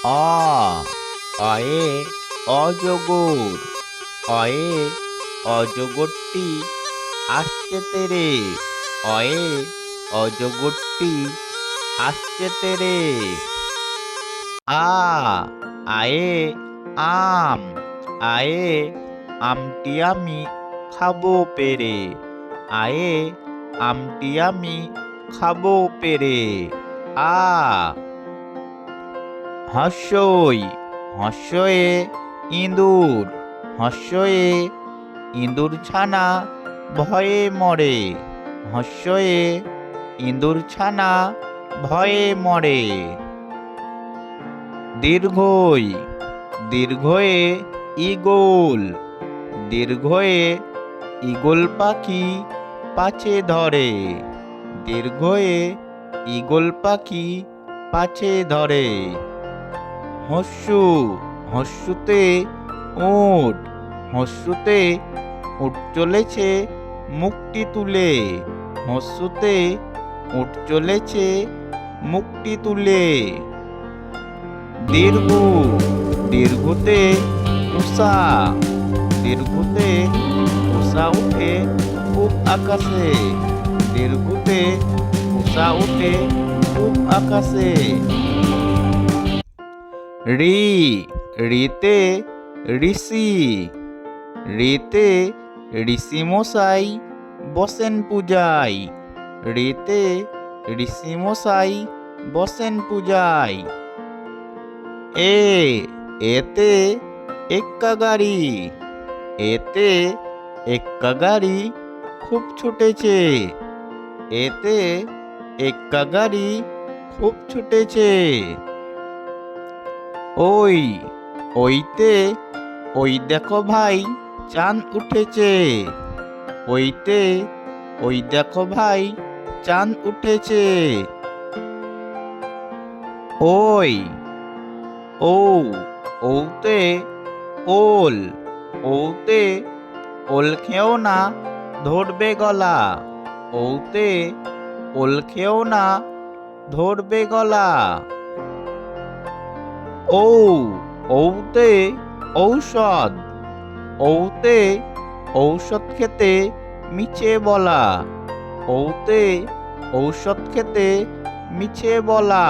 অ অয়ে অজগর। অয়ে অজগরটি আসছে তেরে। অয়ে অজগরটি আসছে তেরে। আ আয়ে আম। আয়ে আমটি আমি খাবো পেরে। আয়ে আমটি আমি খাবো পেরে। আ হর্ষই হর্ষয়ে ইঁদুর। হর্ষয়ে ইঁদুর ছানা ভয়ে মরে। হর্ষয়ে ইঁদুর ছানা ভয়ে মরে। দীর্ঘই দীর্ঘয়ে ঈগল। দীর্ঘয়ে ঈগল পাখি পাছে ধরে। দীর্ঘয়ে ঈগল পাখি পাছে ধরে। হস্যু হস্যুতে উট। হস্যুতে উট চলেছে মুখটি তুলে। হস্যুতে উট চলেছে মুখটি তুলে। দীর্ঘ দীর্ঘতে উষা। দীর্ঘতে উষা উঠে খুব আকাশে। দীর্ঘতে উষা উঠে খুব আকাশে। ঋ ঋতে ঋষি। ঋতে ঋষি মশাই বসেন পূজায়। ঋতে ঋষি মশাই বসেন পূজায়। এতে এক্কা গাড়ি। এতে এক্কা গাড়ি খুব ছুটেছে। এতে এক্কা গাড়ি খুব ছুটেছে। ওইতে ওই দেখো ভাই চাঁদ উঠেছে। ওইতে ওই দেখো ভাই চাঁদ উঠেছে। ওতে ওল। ওতে ওল খেও না ধরবে গলা। ওতে ওল খেও না ধরবে গলা। ওতে ঔষধ। ওতে ঔষধ খেতে মিছে বলা। ওতে ঔষধ খেতে মিছে বলা।